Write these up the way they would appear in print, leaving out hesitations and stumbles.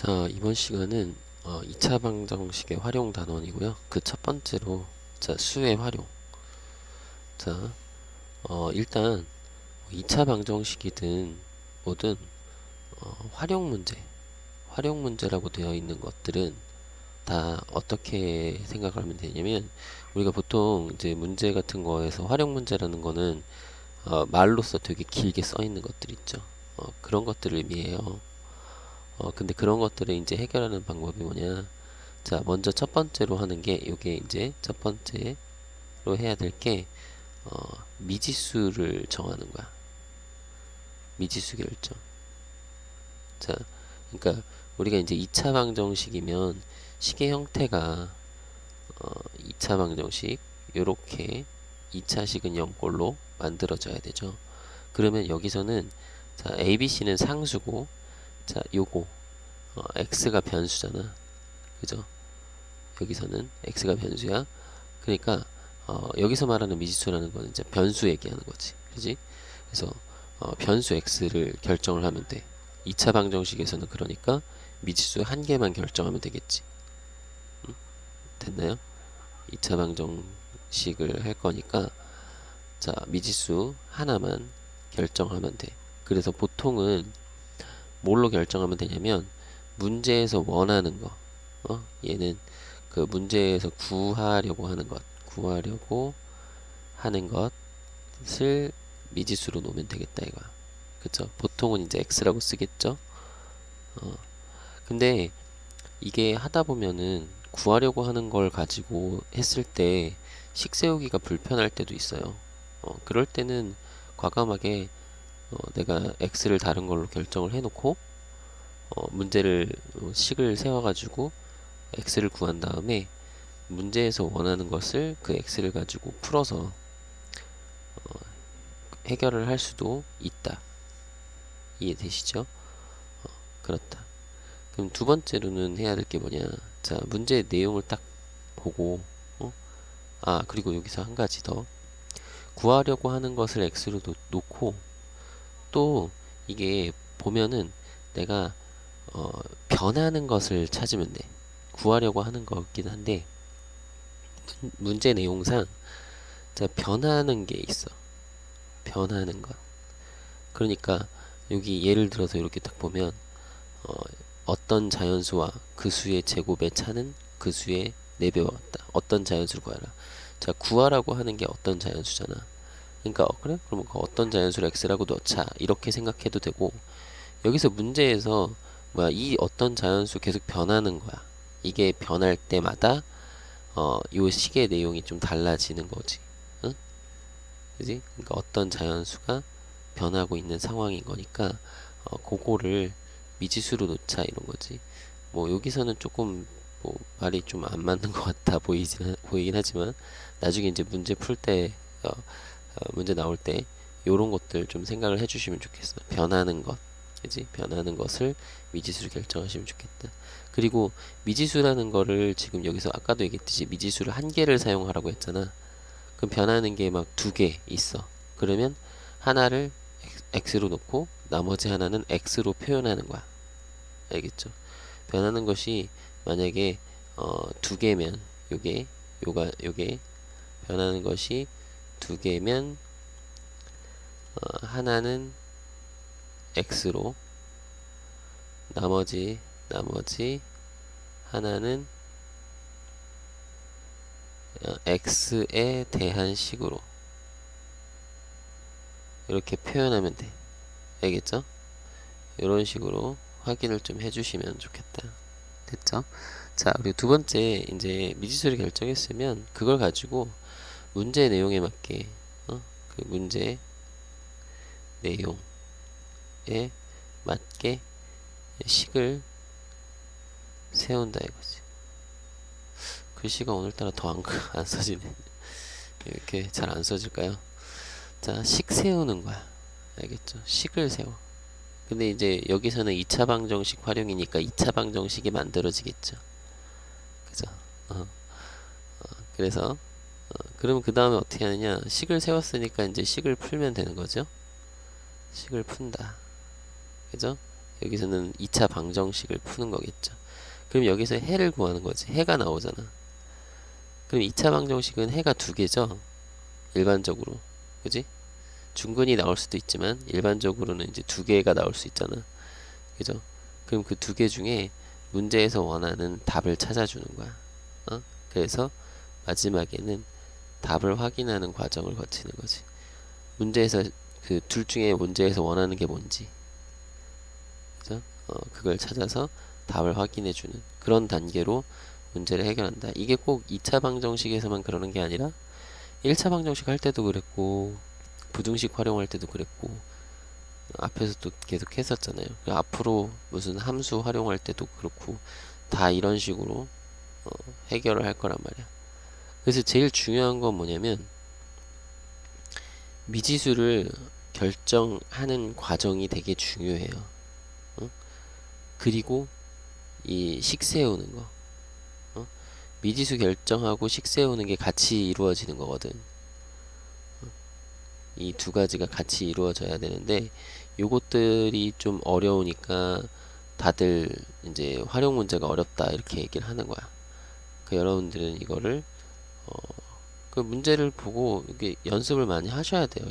자, 이번 시간은 2차 방정식의 활용 단원이고요. 그 첫 번째로 자, 수의 활용. 자, 일단 2차 방정식이든 뭐든 활용 문제라고 되어 있는 것들은 다 어떻게 생각하면 되냐면 우리가 보통 이제 문제 같은 거에서 활용 문제라는 거는 말로써 되게 길게 써 있는 것들 있죠. 그런 것들을 의미해요. 근데 그런 것들을 이제 해결하는 방법이 뭐냐? 자, 먼저 첫 번째로 하는 게 요게 이제 첫 번째로 해야 될 게 미지수를 정하는 거야. 미지수 결정. 자, 그러니까 우리가 이제 2차 방정식이면 식의 형태가 2차 방정식 요렇게 2차식은 0꼴로 만들어져야 되죠. 그러면 여기서는 자, ABC는 상수고 자, 요거 x가 변수잖아. 그죠? 여기서는 x가 변수야. 그러니까 여기서 말하는 미지수라는 거는 이제 변수 얘기하는 거지. 그지? 그래서 변수 x를 결정을 하면 돼. 2차 방정식에서는 그러니까 미지수 한 개만 결정하면 되겠지. 됐나요? 2차 방정식을 할 거니까 자, 미지수 하나만 결정하면 돼. 그래서 보통은 뭘로 결정하면 되냐면 문제에서 원하는 거. 얘는 그 문제에서 구하려고 하는 것을 미지수로 놓으면 되겠다 이거야. 그쵸? 보통은 이제 x라고 쓰겠죠? 근데 이게 하다 보면은 구하려고 하는 걸 가지고 했을 때 식 세우기가 불편할 때도 있어요. 그럴 때는 과감하게 내가 x를 다른 걸로 결정을 해놓고 문제를 식을 세워가지고 x를 구한 다음에 문제에서 원하는 것을 그 x를 가지고 풀어서 해결을 할 수도 있다. 이해되시죠? 그렇다. 그럼 두 번째로는 해야 될 게 뭐냐? 자, 문제의 내용을 딱 보고, 그리고 여기서 한 가지 더. 구하려고 하는 것을 x로 놓고, 또 이게 보면은 내가 변하는 것을 찾으면 돼. 구하려고 하는 거긴 한데, 문제 내용상 자, 변하는 게 있어. 변하는 것. 그러니까 여기 예를 들어서 이렇게 딱 보면 어떤 자연수와 그 수의 제곱의 차는 그 수의 4배와 같다. 어떤 자연수를 구하라. 자, 구하라고 하는 게 어떤 자연수잖아. 그러니까 그래? 그러면 그 어떤 자연수를 x라고 넣자. 이렇게 생각해도 되고 여기서 문제에서 뭐야 이 어떤 자연수 계속 변하는 거야. 이게 변할 때마다 요 식의 내용이 좀 달라지는 거지. 응? 그지? 그러니까 어떤 자연수가 변하고 있는 상황인 거니까 그거를 미지수로 놓자 이런 거지. 뭐 여기서는 조금 뭐 말이 좀 안 맞는 것 같아 보이긴 하지만 나중에 이제 문제 풀 때 문제 나올 때 요런 것들 좀 생각을 해주시면 좋겠어. 변하는 것, 그지? 변하는 것을 미지수로 결정하시면 좋겠다. 그리고 미지수라는 거를 지금 여기서 아까도 얘기했듯이 미지수를 한 개를 사용하라고 했잖아. 그럼 변하는 게 막 두 개 있어. 그러면 하나를 x로 놓고 나머지 하나는 x로 표현하는 거야. 알겠죠? 변하는 것이 만약에 두 개면 요게 변하는 것이 두 개면 하나는 x로 나머지 하나는 x에 대한 식으로 이렇게 표현하면 돼. 알겠죠? 이런 식으로 확인을 좀 해주시면 좋겠다. 됐죠? 자, 그리고 두 번째 이제 미지수를 결정했으면 그걸 가지고 문제 내용에 맞게 그 문제 내용에 맞게 식을 세운다 이거지. 글씨가 오늘따라 더 안 써지네. 이렇게 잘 안 써질까요? 자, 식 세우는 거야. 알겠죠? 식을 세워. 근데 이제 여기서는 2차 방정식 활용이니까 2차 방정식이 만들어지겠죠. 그죠? 그래서 그러면 그 다음에 어떻게 하느냐? 식을 세웠으니까 이제 식을 풀면 되는 거죠. 식을 푼다. 그죠? 여기서는 2차 방정식을 푸는 거겠죠. 그럼 여기서 해를 구하는 거지. 해가 나오잖아. 그럼 2차 방정식은 해가 두 개죠. 일반적으로. 그지? 중근이 나올 수도 있지만 일반적으로는 이제 두 개가 나올 수 있잖아. 그죠? 그럼 그 두 개 중에 문제에서 원하는 답을 찾아주는 거야. 그래서 마지막에는 답을 확인하는 과정을 거치는 거지. 문제에서 그 둘 중에 문제에서 원하는 게 뭔지, 그죠? 그걸 찾아서 답을 확인해 주는 그런 단계로 문제를 해결한다. 이게 꼭 2차 방정식에서만 그러는 게 아니라 1차 방정식 할 때도 그랬고 부등식 활용할 때도 그랬고 앞에서 또 계속 했었잖아요. 앞으로 무슨 함수 활용할 때도 그렇고 다 이런 식으로 해결을 할 거란 말이야. 그래서 제일 중요한 건 뭐냐면 미지수를 결정하는 과정이 되게 중요해요. 그리고 이 식 세우는 거. 미지수 결정하고 식 세우는 게 같이 이루어지는 거거든. 이 두 가지가 같이 이루어져야 되는데 요것들이 좀 어려우니까 다들 이제 활용 문제가 어렵다 이렇게 얘기를 하는 거야. 그 여러분들은 이거를 그 문제를 보고 이게 연습을 많이 하셔야 돼요.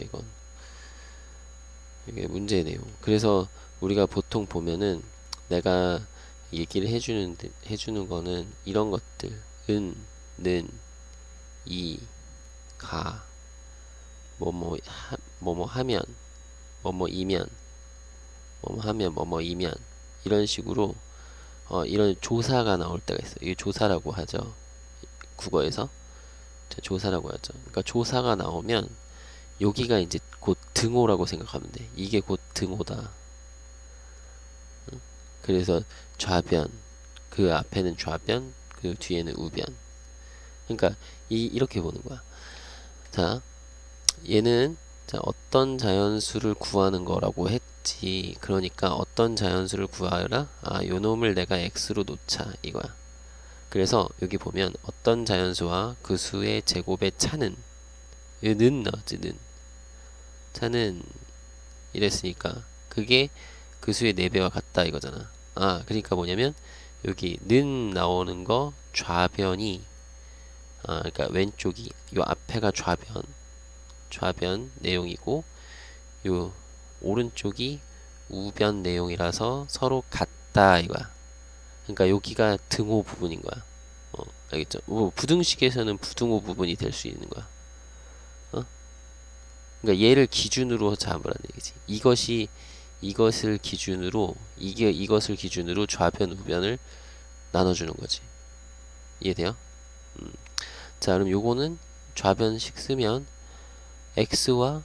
이게 문제의 내용. 그래서 우리가 보통 보면은 내가 얘기를 해주는 거는 이런 것들 은, 는, 이, 가, 뭐뭐 하면, 뭐뭐이면, 뭐뭐 하면, 뭐뭐이면 이런 식으로 이런 조사가 나올 때가 있어요. 이게 조사라고 하죠. 국어에서 조사라고 하죠. 그러니까 조사가 나오면 여기가 이제 곧 등호라고 생각하면 돼. 이게 곧 등호다. 그래서 좌변, 그 앞에는 좌변, 그 뒤에는 우변. 그러니까 이렇게 보는 거야. 자, 얘는 자, 어떤 자연수를 구하는 거라고 했지. 그러니까 어떤 자연수를 구하라? 아, 요 놈을 내가 x로 놓자 이거야. 그래서 여기 보면 어떤 자연수와 그 수의 제곱의 차는 는 나왔지. 는 차는 이랬으니까 그게 그 수의 4배와 같다 이거잖아. 아, 그러니까 뭐냐면 여기 는 나오는 거 좌변이 그러니까 왼쪽이 요 앞에가 좌변 내용이고 요 오른쪽이 우변 내용이라서 서로 같다 이거야. 그러니까 여기가 등호 부분인 거야. 알겠죠? 부등식에서는 부등호 부분이 될 수 있는 거야. 그러니까 얘를 기준으로 잡으라는 얘기지. 이것을 기준으로 이것을 기준으로 좌변 우변을 나눠주는 거지. 이해돼요? 자, 그럼 요거는 좌변식 쓰면 x와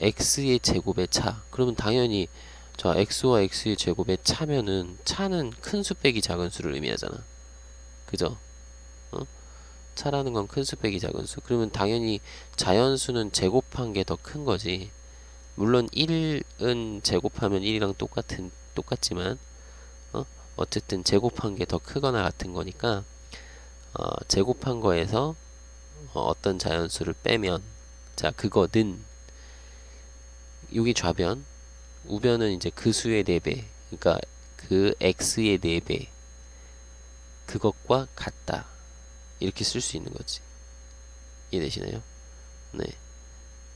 x의 제곱의 차. 그러면 당연히 자 x와 x의 제곱의 차면은 차는 큰 수 빼기 작은 수를 의미하잖아. 그죠? 차라는 건 큰 수 빼기 작은 수. 그러면 당연히 자연수는 제곱한 게 더 큰 거지. 물론 1은 제곱하면 1이랑 똑같지만 어쨌든 제곱한 게 더 크거나 같은 거니까 제곱한 거에서 어떤 자연수를 빼면 자 그거는 여기 좌변 우변은 이제 그 수의 4배 그러니까 그 x의 4배 그것과 같다 이렇게 쓸 수 있는 거지. 이해되시나요? 네.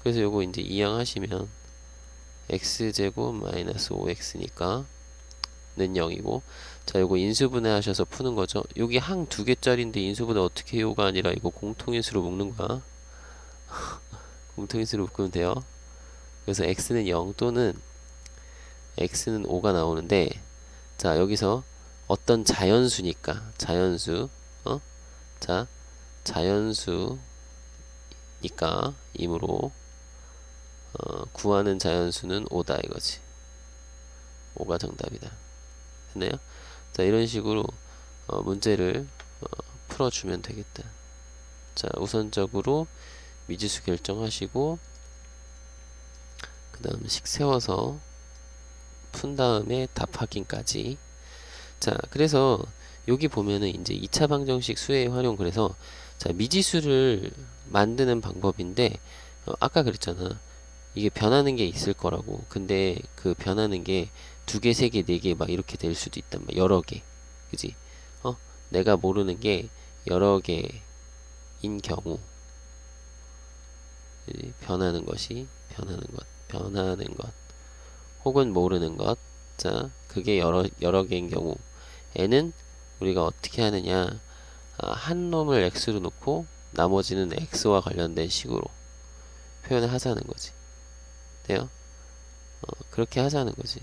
그래서 요거 이제 이항하시면 x제곱 마이너스 5x니까 는 0이고 자 요거 인수분해 하셔서 푸는 거죠. 여기 항 2개짜리인데 인수분해 어떻게 해요가 아니라 이거 공통인수로 묶는 거야. 공통인수로 묶으면 돼요. 그래서 x는 0 또는 x는 5가 나오는데 자 여기서 어떤 자연수니까 자연수 자 자연수니까 이므로 구하는 자연수는 5다 이거지. 5가 정답이다. 됐나요? 자 이런 식으로 문제를 풀어주면 되겠다. 자 우선적으로 미지수 결정하시고 그 다음 식 세워서 푼 다음에 답 확인까지. 자 그래서 여기 보면은 이제 2차 방정식 수의 활용. 그래서 자 미지수를 만드는 방법인데 아까 그랬잖아 이게 변하는 게 있을 거라고. 근데 그 변하는 게 두 개, 세 개, 네 개 막 이렇게 될 수도 있단 말이야. 여러 개. 그지? 내가 모르는 게 여러 개인 경우, 그지? 변하는 것, 혹은 모르는 것. 자, 그게 여러 개인 경우. n은 우리가 어떻게 하느냐? 한 놈을 x로 놓고 나머지는 x와 관련된 식으로 표현을 하자는 거지. 돼요? 그렇게 하자는 거지.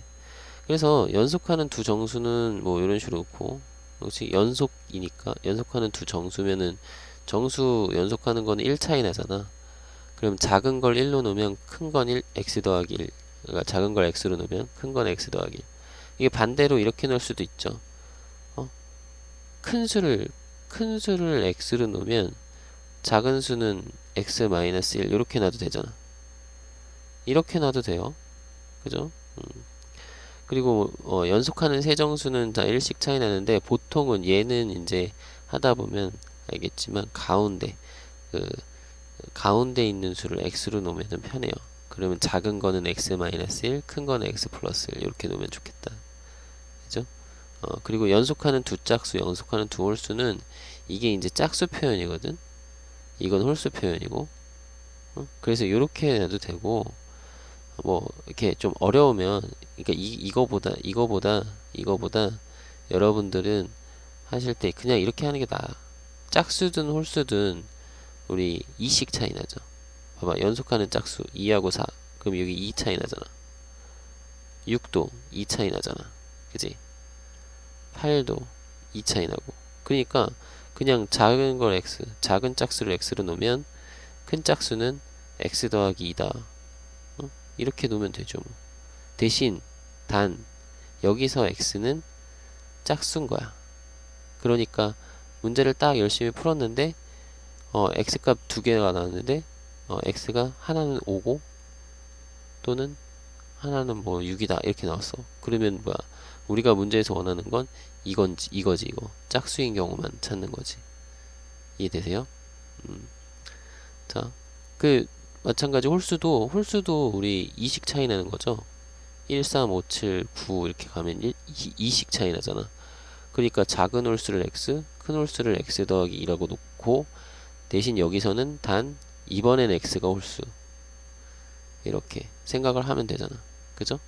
그래서 연속하는 두 정수는 뭐 이런 식으로 놓고, 그렇지? 연속하는 두 정수면은 정수 연속하는 거는 1 차이 나잖아. 그럼 작은 걸 1로 놓으면 큰 건 x 더하기 1. 그러니까 작은 걸 x로 놓으면 큰 건 x 더하기 1. 이게 반대로 이렇게 놓을 수도 있죠. 큰 수를 x로 놓으면 작은 수는 x 마이너스 1 이렇게 놔도 되잖아. 이렇게 놔도 돼요. 그죠? 그리고 연속하는 세 정수는 다 1씩 차이 나는데 보통은 얘는 이제 하다 보면 알겠지만 가운데 있는 수를 x로 놓으면 편해요. 그러면 작은 거는 x 마이너스 1, 큰 거는 x 플러스 1 이렇게 놓으면 좋겠다. 그죠? 그리고 연속하는 두 짝수, 연속하는 두 홀수는 이게 이제 짝수 표현이거든. 이건 홀수 표현이고. 그래서 이렇게 해도 되고, 뭐 이렇게 좀 어려우면, 그러니까 이거보다 여러분들은 하실 때 그냥 이렇게 하는 게 나아. 짝수든 홀수든 우리 2씩 차이 나죠. 봐봐, 연속하는 짝수 2하고 4. 그럼 여기 2 차이 나잖아. 6도 2 차이 나잖아. 그지? 8도 2 차이 나고. 그러니까 그냥 작은 짝수를 x로 놓으면 큰 짝수는 x 더하기 2다. 이렇게 놓으면 되죠. 뭐. 대신 여기서 x는 짝수인 거야. 그러니까 문제를 딱 열심히 풀었는데 x값 두 개가 나왔는데 x가 하나는 5고 또는 하나는 뭐 6이다 이렇게 나왔어. 그러면 뭐야? 우리가 문제에서 원하는 건 이거지. 짝수인 경우만 찾는 거지. 이해되세요? 자, 마찬가지 홀수도 우리 2씩 차이 나는 거죠. 1, 3, 5, 7, 9 이렇게 가면 2씩 차이 나잖아. 그러니까 작은 홀수를 x, 큰 홀수를 x 더하기 2라고 놓고 대신 여기서는 이번엔 x가 홀수. 이렇게 생각을 하면 되잖아. 그죠?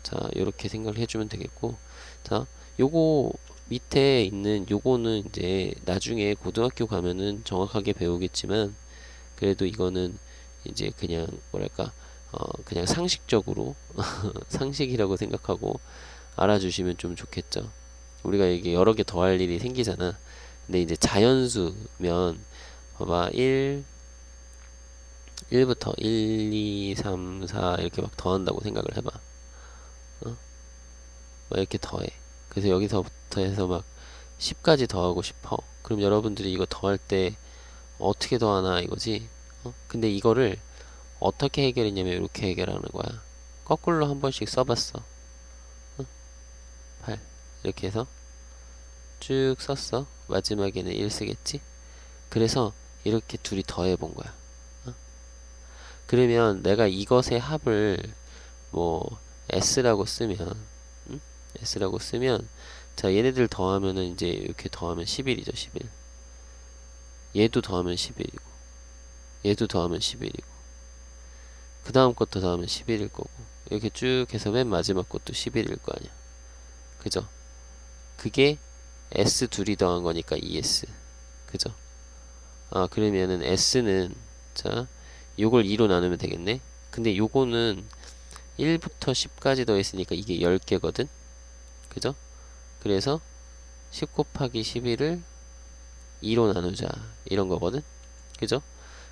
자, 이렇게 생각을 해주면 되겠고. 자, 요거 밑에 있는 요거는 이제 나중에 고등학교 가면은 정확하게 배우겠지만 그래도 이거는 이제 그냥 뭐랄까 그냥 상식적으로 상식이라고 생각하고 알아주시면 좀 좋겠죠. 우리가 이게 여러 개 더할 일이 생기잖아. 근데 이제 자연수면 봐봐 1부터 1, 2, 3, 4 이렇게 막 더한다고 생각을 해봐. 막 이렇게 더해. 그래서 여기서부터 해서 막 10까지 더하고 싶어. 그럼 여러분들이 이거 더할 때 어떻게 더하나 이거지. 근데 이거를 어떻게 해결했냐면 이렇게 해결하는 거야. 거꾸로 한 번씩 써봤어. 8 이렇게 해서 쭉 썼어. 마지막에는 1 쓰겠지. 그래서 이렇게 둘이 더해 본 거야. 그러면 내가 이것의 합을 뭐 S라고 쓰면 자 얘네들 더하면은 이제 이렇게 더하면 11이죠. 11. 얘도 더하면 11이고 얘도 더하면 11이고 그 다음 것도 더하면 11일 거고 이렇게 쭉 해서 맨 마지막 것도 11일 거 아니야. 그죠? 그게 S 둘이 더한 거니까 ES. 그죠? 그러면은 S는 자 요걸 2로 나누면 되겠네. 근데 요거는 1부터 10까지 더했으니까 이게 10개거든. 그죠? 그래서 10 곱하기 11을 2로 나누자 이런 거거든. 그죠?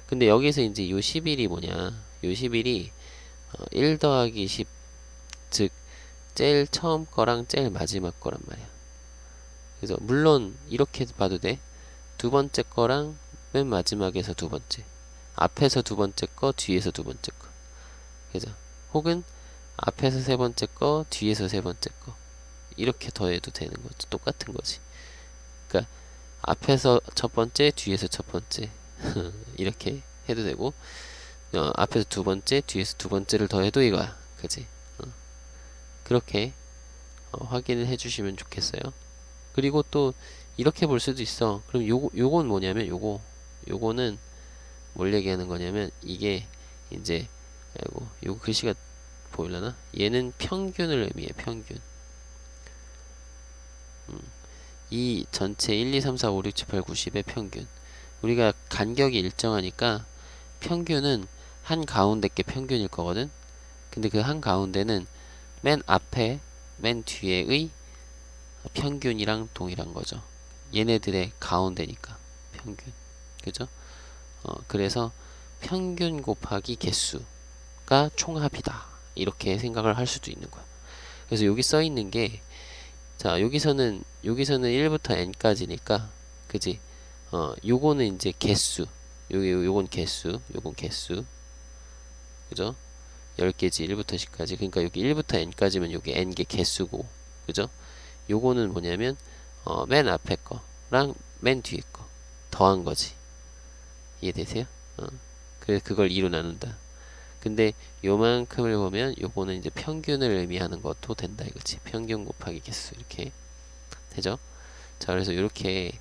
근데 여기서 이제 요 11이 뭐냐? 요 11이 1 더하기 10, 즉 제일 처음 거랑 제일 마지막 거란 말이야. 그래서 물론 이렇게 봐도 돼. 두 번째 거랑 맨 마지막에서 두 번째, 앞에서 두 번째 거, 뒤에서 두 번째 거. 그죠? 혹은 앞에서 세 번째 거, 뒤에서 세 번째 거. 이렇게 더해도 되는 거지. 똑같은 거지. 그러니까 앞에서 첫 번째, 뒤에서 첫 번째. 이렇게 해도 되고 앞에서 두 번째, 뒤에서 두 번째를 더해도 이거야. 그지? 그렇게 확인을 해주시면 좋겠어요. 그리고 또 이렇게 볼 수도 있어. 그럼 요건 뭐냐면 요거는 뭘 얘기하는 거냐면 이게 이제 아이고 요 글씨가 보이려나? 얘는 평균을 의미해. 평균. 이 전체 1, 2, 3, 4, 5, 6, 7, 8, 9, 10의 평균. 우리가 간격이 일정하니까 평균은 한 가운데 게 평균일 거거든. 근데 그 한 가운데는 맨 앞에 맨 뒤에의 평균이랑 동일한 거죠. 얘네들의 가운데니까 평균. 그죠? 그래서 평균 곱하기 개수가 총합이다. 이렇게 생각을 할 수도 있는 거야. 그래서 여기 써 있는 게, 자, 여기서는 1부터 n까지니까, 그지? 요거는 이제 개수. 요건 개수. 요건 개수. 그죠? 10개지, 1부터 10까지. 그러니까 여기 1부터 n까지면 여기 n개 개수고, 그죠? 요거는 뭐냐면, 맨 앞에 거랑 맨 뒤에 거 더한 거지. 이해되세요? 그래서 그걸 2로 나눈다. 근데 요만큼을 보면 요거는 이제 평균을 의미하는 것도 된다 이거지. 평균 곱하기 개수 이렇게 되죠? 자, 그래서 이렇게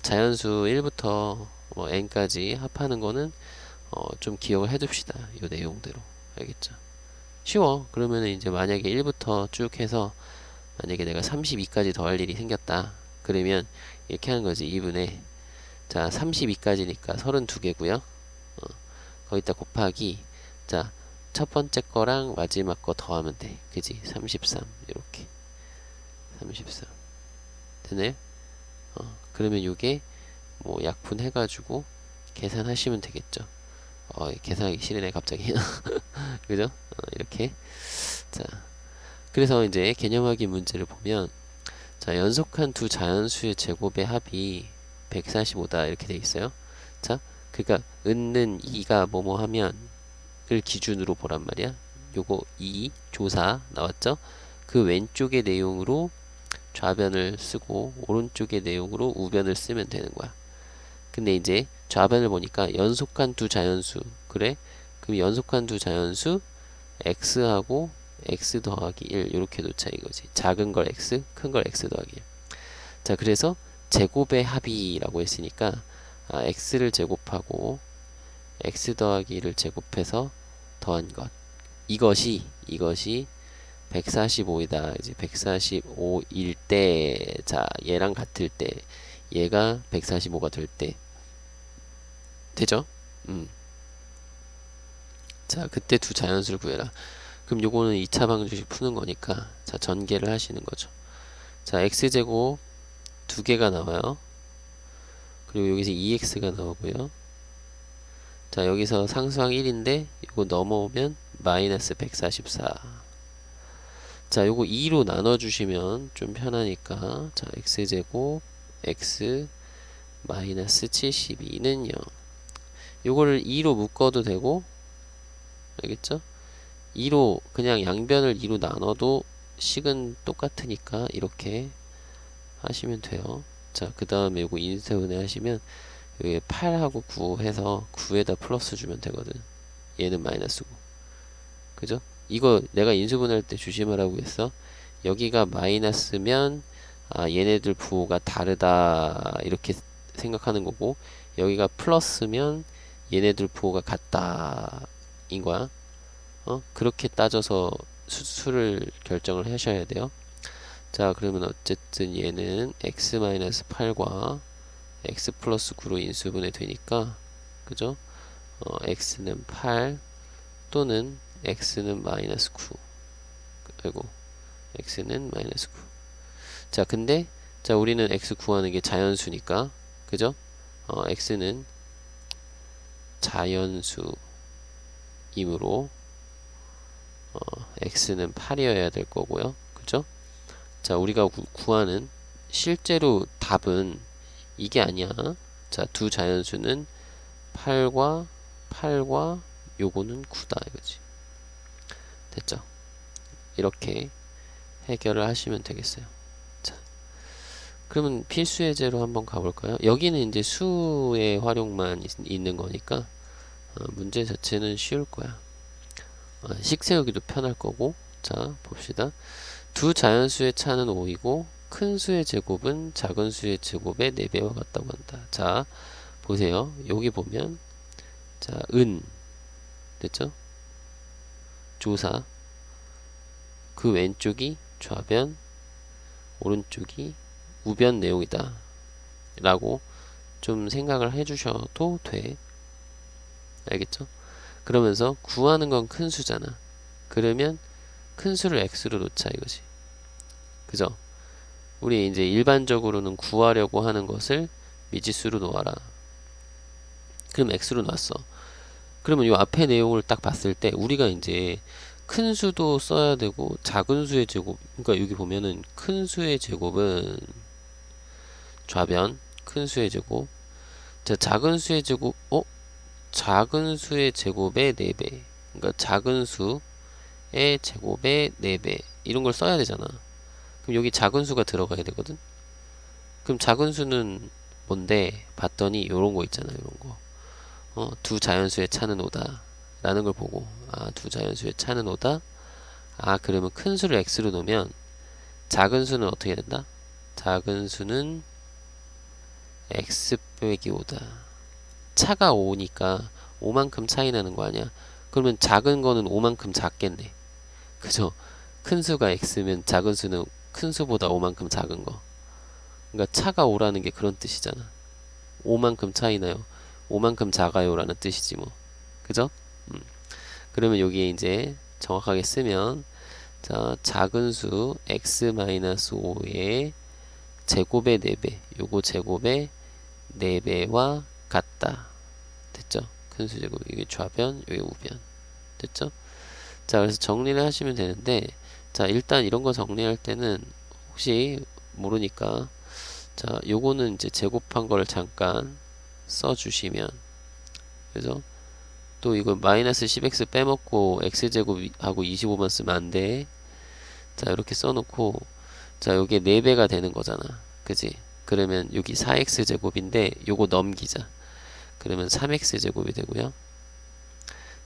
자연수 1부터 뭐 n까지 합하는 거는 좀 기억을 해둡시다. 요 내용대로. 알겠죠? 쉬워. 그러면은 이제 만약에 1부터 쭉 해서 만약에 내가 32까지 더할 일이 생겼다. 그러면 이렇게 하는 거지. 2분의 자 32까지니까 32개고요. 거기다 곱하기 자 첫 번째 거랑 마지막 거 더하면 돼. 그지? 33 이렇게 33 되네? 그러면 요게 뭐 약분해가지고 계산하시면 되겠죠. 계산하기 싫으네 갑자기. 그죠? 이렇게 자 그래서 이제 개념 확인 문제를 보면 자 연속한 두 자연수의 제곱의 합이 145다 이렇게 돼 있어요. 자 그러니까 은는 2가 뭐뭐 하면 을 기준으로 보란 말이야. 요거 2 조사 나왔죠? 그 왼쪽의 내용으로 좌변을 쓰고 오른쪽의 내용으로 우변을 쓰면 되는 거야. 근데 이제 좌변을 보니까 연속한 두 자연수 그래? 그럼 연속한 두 자연수 x하고 x 더하기 1 이렇게 놓자 이거지. 작은 걸 x, 큰 걸 x 더하기 1. 자 그래서 제곱의 합이라고 했으니까 x를 제곱하고 x 더하기 1을 제곱해서 더한 것. 이것이 145이다. 이제 145일 때, 자, 얘랑 같을 때, 얘가 145가 될 때, 되죠? 자, 그때 두 자연수를 구해라. 그럼 요거는 2차 방정식 푸는 거니까, 자, 전개를 하시는 거죠. 자, x제곱 두 개가 나와요. 그리고 여기서 2x가 나오고요. 자 여기서 상수항 1인데 이거 넘어오면 마이너스 144. 자 요거 2로 나눠주시면 좀 편하니까 자 x제곱 x 마이너스 72는 0. 요거를 2로 묶어도 되고 알겠죠? 2로 그냥 양변을 2로 나눠도 식은 똑같으니까 이렇게 하시면 돼요. 자 그 다음에 요거 인수분해 하시면 여기 8하고 9 해서 9에다 플러스 주면 되거든. 얘는 마이너스고. 그죠? 이거 내가 인수분해할 때 조심하라고 했어. 여기가 마이너스면 얘네들 부호가 다르다 이렇게 생각하는 거고 여기가 플러스면 얘네들 부호가 같다 인 거야. 그렇게 따져서 수를 결정을 하셔야 돼요. 자 그러면 어쨌든 얘는 x-8과 x 플러스 9로 인수분해 되니까 그죠? x는 8 또는 x는 마이너스 9 아이고 x는 마이너스 9. 자 근데 자 우리는 x 구하는 게 자연수니까 그죠? x는 자연수이므로 x는 8이어야 될 거고요. 그죠? 자 우리가 구하는 실제로 답은 이게 아니야. 자, 두 자연수는 8과 요거는 9다 이거지. 됐죠? 이렇게 해결을 하시면 되겠어요. 자, 그러면 필수 예제로 한번 가볼까요? 여기는 이제 수의 활용만 있는 거니까 문제 자체는 쉬울 거야. 식 세우기도 편할 거고 자, 봅시다. 두 자연수의 차는 5이고 큰 수의 제곱은 작은 수의 제곱의 4배와 같다고 한다. 자, 보세요. 여기 보면 자, 됐죠? 조사. 그 왼쪽이 좌변, 오른쪽이 우변 내용이다 라고 좀 생각을 해주셔도 돼. 알겠죠? 그러면서 구하는 건 큰 수잖아. 그러면 큰 수를 x로 놓자 이거지. 그죠? 우리 이제 일반적으로는 구하려고 하는 것을 미지수로 놓아라. 그럼 x로 놨어. 그러면 이 앞에 내용을 딱 봤을 때 우리가 이제 큰 수도 써야 되고 작은 수의 제곱, 그러니까 여기 보면은 큰 수의 제곱은 좌변, 큰 수의 제곱. 자, 작은 수의 제곱, 작은 수의 제곱의 4배. 그러니까 작은 수의 제곱의 4배. 이런 걸 써야 되잖아. 그럼 여기 작은 수가 들어가야 되거든. 그럼 작은 수는 뭔데? 봤더니 요런 거 있잖아, 요런 거. 두 자연수의 차는 5다 라는 걸 보고, 두 자연수의 차는 5다. 그러면 큰 수를 x로 놓으면 작은 수는 어떻게 된다? 작은 수는 x 빼기 5다. 차가 5니까 5만큼 차이 나는 거 아니야? 그러면 작은 거는 5만큼 작겠네. 그죠? 큰 수가 x면 작은 수는 큰 수보다 5만큼 작은 거. 그러니까 차가 5라는 게 그런 뜻이잖아. 5만큼 차이 나요. 5만큼 작아요 라는 뜻이지 뭐. 그죠? 그러면 여기에 이제 정확하게 쓰면 자, 작은 수 x-5의 제곱의 4배, 요거 제곱의 4배와 같다. 됐죠? 큰 수 제곱, 이게 좌변, 이게 우변. 됐죠? 자, 그래서 정리를 하시면 되는데, 자, 일단 이런 거 정리할 때는 혹시 모르니까, 자, 요거는 이제 제곱한 걸 잠깐 써주시면, 그래서 또 이거 마이너스 10x 빼먹고 x제곱하고 25만 쓰면 안 돼. 자, 이렇게 써놓고, 자, 요게 4배가 되는 거잖아. 그지? 그러면 여기 4x제곱인데, 요거 넘기자. 그러면 3x제곱이 되고요.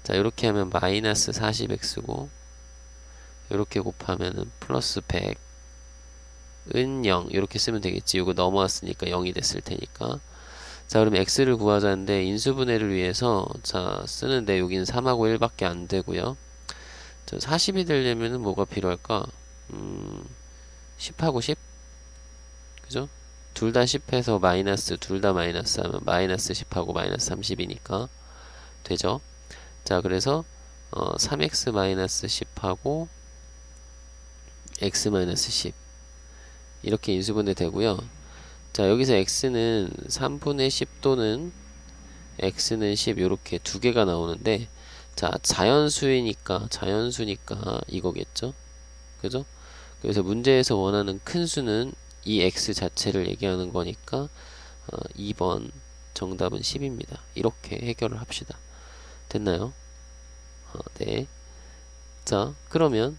자, 이렇게 하면 마이너스 40x고, 이렇게 곱하면은 플러스 100은 0. 이렇게 쓰면 되겠지. 이거 넘어왔으니까 0이 됐을 테니까. 자, 그럼 x를 구하자는데 인수분해를 위해서 자, 쓰는데 여기는 3하고 1밖에 안 되고요. 자, 40이 되려면은 뭐가 필요할까? 10하고 10? 그죠? 둘 다 10해서 마이너스, 둘 다 마이너스 하면 마이너스 10하고 마이너스 30이니까 되죠? 자, 그래서 3x 마이너스 10하고 x 마이너스 10 이렇게 인수분해 되고요. 자, 여기서 x는 3분의 10 또는 x는 10 이렇게 두 개가 나오는데, 자, 자연수니까 이거겠죠? 그죠? 그래서 문제에서 원하는 큰 수는 이 x 자체를 얘기하는 거니까 2번 정답은 10입니다. 이렇게 해결을 합시다. 됐나요? 네. 자, 그러면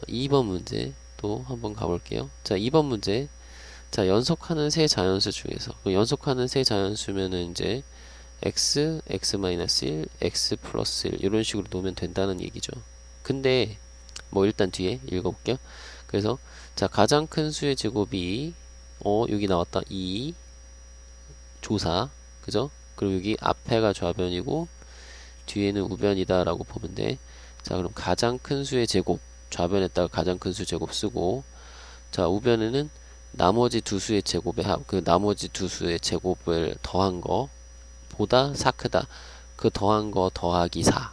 2번 문제 또 한번 가볼게요. 자, 2번 문제. 자, 연속하는 세 자연수 중에서 연속하는 세 자연수면은 이제 x, x-1, x 플러스 1 이런 식으로 놓으면 된다는 얘기죠. 근데 뭐 일단 뒤에 읽어볼게요. 그래서 자, 가장 큰 수의 제곱이 여기 나왔다. 2 조사. 그죠? 그리고 여기 앞에가 좌변이고 뒤에는 우변이다 라고 보면 돼. 자, 그럼 가장 큰 수의 제곱, 좌변에다가 가장 큰 수 제곱 쓰고, 자, 우변에는 나머지 두 수의 제곱의 합, 그 나머지 두 수의 제곱을 더한 거 보다 4 크다. 그 더한 거 더하기 4.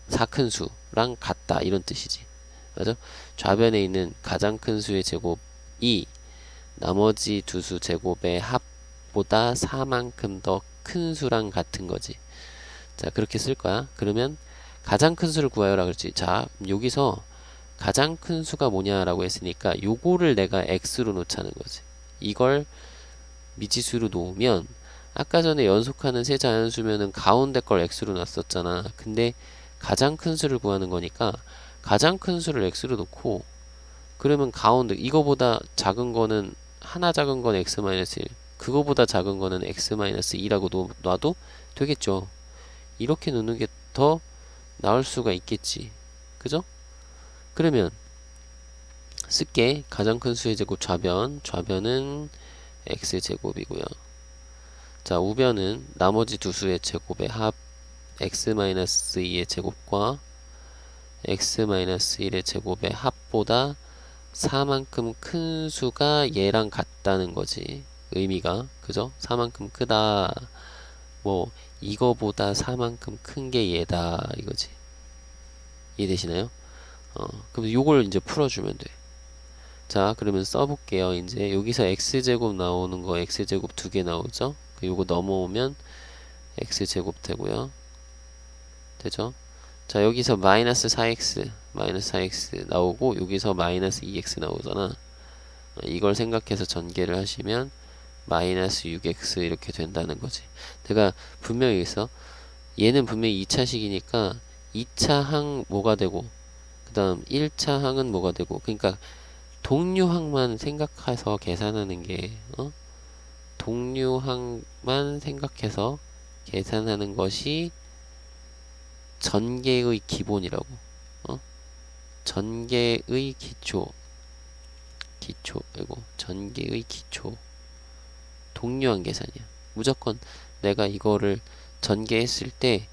4 큰 수랑 같다. 이런 뜻이지. 맞아? 좌변에 있는 가장 큰 수의 제곱이 나머지 두 수 제곱의 합보다 4만큼 더 큰 수랑 같은 거지. 자, 그렇게 쓸 거야. 그러면 가장 큰 수를 구하여라 그랬지. 자, 여기서 가장 큰 수가 뭐냐라고 했으니까 요거를 내가 x로 놓자는 거지. 이걸 미지수로 놓으면 아까 전에 연속하는 세 자연수면은 가운데 걸 x로 놨었잖아. 근데 가장 큰 수를 구하는 거니까 가장 큰 수를 x로 놓고, 그러면 가운데 이거보다 작은 거는 하나 작은 건 x-1, 그거보다 작은 거는 x-2라고 놔도 되겠죠. 이렇게 놓는 게 더 나을 수가 있겠지. 그죠? 그러면 쓸게. 가장 큰 수의 제곱 좌변은 x제곱이고요. 자, 우변은 나머지 두 수의 제곱의 합 x-2의 제곱과 x-1의 제곱의 합보다 4만큼 큰 수가 얘랑 같다는 거지. 의미가. 그죠? 4만큼 크다. 뭐 이거보다 4만큼 큰 게 얘다 이거지. 이해되시나요? 그럼 요걸 이제 풀어주면 돼. 자, 그러면 써볼게요. 이제 여기서 x제곱 나오는 거 x제곱 2개 나오죠? 요거 넘어오면 x제곱 되고요. 되죠? 자, 여기서 마이너스 4x 나오고 여기서 마이너스 2x 나오잖아. 이걸 생각해서 전개를 하시면 마이너스 6x 이렇게 된다는 거지. 내가 분명히 있어. 얘는 분명히 2차식이니까 2차 항 뭐가 되고 그 다음 1차 항은 뭐가 되고, 그러니까 동류항만 생각해서 계산하는 게 동류항만 생각해서 계산하는 것이 전개의 기본이라고. 전개의 기초 이거 전개의 기초 동류항 계산이야. 무조건 내가 이거를 전개했을 때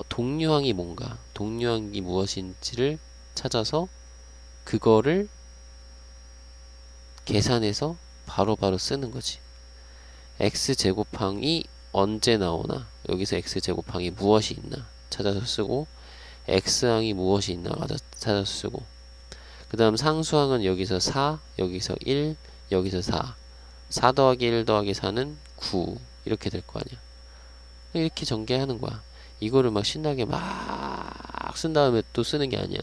동류항이 뭔가, 동류항이 무엇인지를 찾아서 그거를 계산해서 바로바로 쓰는 거지. x제곱항이 언제 나오나, 여기서 x제곱항이 무엇이 있나 찾아서 쓰고, x항이 무엇이 있나 찾아서 쓰고, 그 다음 상수항은 여기서 4, 여기서 1, 여기서 4. 4 더하기 1 더하기 4는 9 이렇게 될 거 아니야. 이렇게 전개하는 거야. 이거를 막 신나게 막 쓴 다음에 또 쓰는 게 아니야.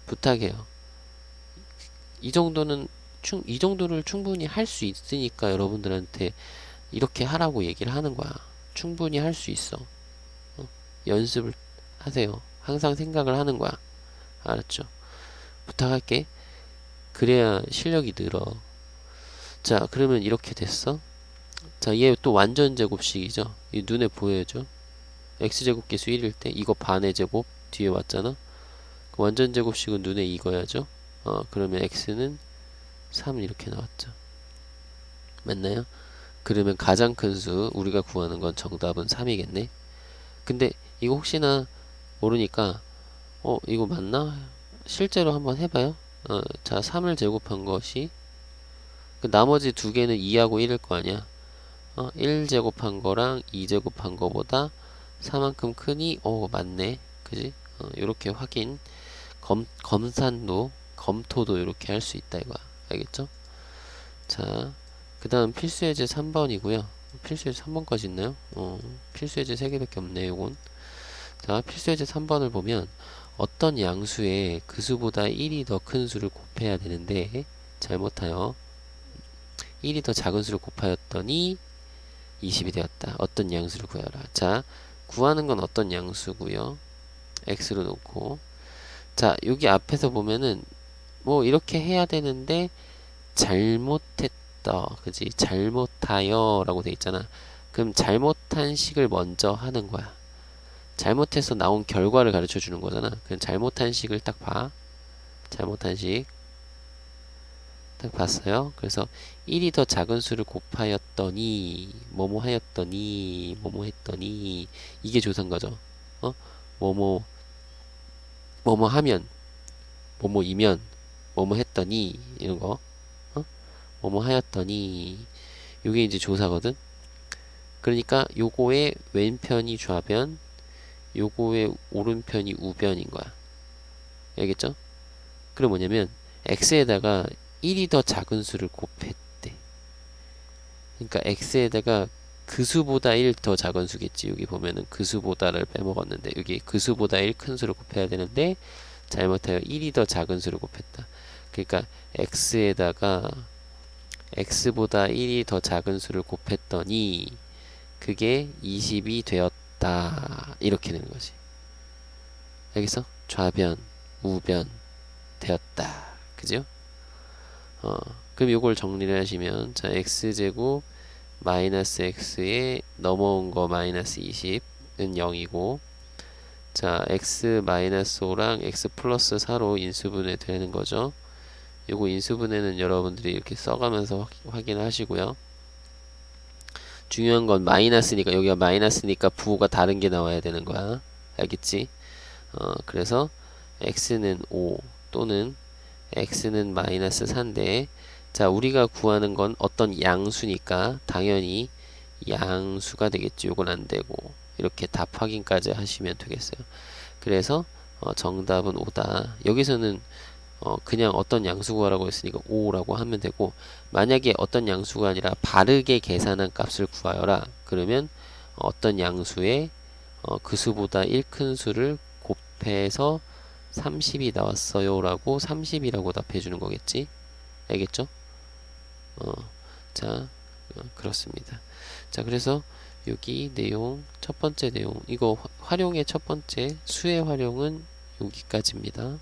부탁해요. 이 정도를 충분히 할 수 있으니까 여러분들한테 이렇게 하라고 얘기를 하는 거야. 충분히 할 수 있어. 연습을 하세요. 항상 생각을 하는 거야. 알았죠? 부탁할게. 그래야 실력이 늘어. 자, 그러면 이렇게 됐어. 자, 얘 또 완전 제곱식이죠. 이 눈에 보여야죠. x제곱 계수 1일 때 이거 반의 제곱 뒤에 왔잖아. 그 완전 제곱식은 눈에 익어야죠. 그러면 x는 3 이렇게 나왔죠. 맞나요? 그러면 가장 큰 수 우리가 구하는 건 정답은 3이겠네. 근데 이거 혹시나 모르니까 이거 맞나? 실제로 한번 해봐요. 자, 3을 제곱한 것이 그 나머지 두 개는 2하고 1일 거 아니야. 1 제곱한 거랑 2 제곱한 거보다 4만큼 크니 맞네. 그지? 요렇게 확인, 검토도 이렇게 할 수 있다 이거야. 알겠죠? 자, 그 다음 필수예제 3번이고요. 필수예제 3번까지 있나요? 필수예제 3개밖에 없네요, 요건. 자, 필수예제 3번을 보면 어떤 양수에 그 수보다 1이 더 큰 수를 곱해야 되는데 잘못하여 1이 더 작은 수를 곱하였더니 20이 되었다. 어떤 양수를 구하라. 자, 구하는 건 어떤 양수고요. x로 놓고, 자, 여기 앞에서 보면은 뭐 이렇게 해야 되는데 잘못했다. 그지? 잘못하여 라고 돼 있잖아. 그럼 잘못한 식을 먼저 하는 거야. 잘못해서 나온 결과를 가르쳐 주는 거잖아. 그럼 잘못한 식을 딱 봐. 잘못한 식 딱 봤어요. 그래서 1이 더 작은 수를 곱하였더니 뭐뭐 하였더니 뭐뭐 했더니 이게 조사인 거죠. 뭐뭐 뭐뭐 하면 뭐뭐이면 뭐뭐 했더니 이런 거. 뭐뭐 하였더니 요게 이제 조사거든. 그러니까 요거의 왼편이 좌변, 요거의 오른편이 우변인 거야. 알겠죠? 그럼 뭐냐면 x에다가 1이 더 작은 수를 곱했대. 그러니까 x에다가 그 수보다 1 더 작은 수겠지. 여기 보면은 그 수보다를 빼먹었는데 여기 그 수보다 1 큰 수를 곱해야 되는데 잘못하여 1이 더 작은 수를 곱했다. 그러니까 x에다가 x보다 1이 더 작은 수를 곱했더니 그게 20이 되었다. 이렇게 되는 거지. 알겠어? 좌변, 우변 되었다. 그죠? 그럼 요걸 정리를 하시면, 자, x제곱 마이너스 x에 넘어온 거 마이너스 20은 0이고, 자, x-5랑 x 플러스 4로 인수분해 되는 거죠. 요거 인수분해는 여러분들이 이렇게 써가면서 확인하시고요. 중요한 건 마이너스니까, 여기가 마이너스니까 부호가 다른 게 나와야 되는 거야. 알겠지? 그래서 x는 5 또는 x는 마이너스 4인데, 자, 우리가 구하는 건 어떤 양수니까 당연히 양수가 되겠지. 요건 안 되고, 이렇게 답 확인까지 하시면 되겠어요. 그래서 정답은 5다. 여기서는 그냥 어떤 양수 구하라고 했으니까 5라고 하면 되고, 만약에 어떤 양수가 아니라 바르게 계산한 값을 구하여라 그러면 어떤 양수에 그 수보다 1 큰 수를 곱해서 30이 나왔어요 라고 30이라고 답해 주는 거겠지. 알겠죠? 자, 그렇습니다. 자, 그래서 여기 내용, 첫 번째 내용, 이거 활용의 첫 번째 수의 활용은 여기까지입니다.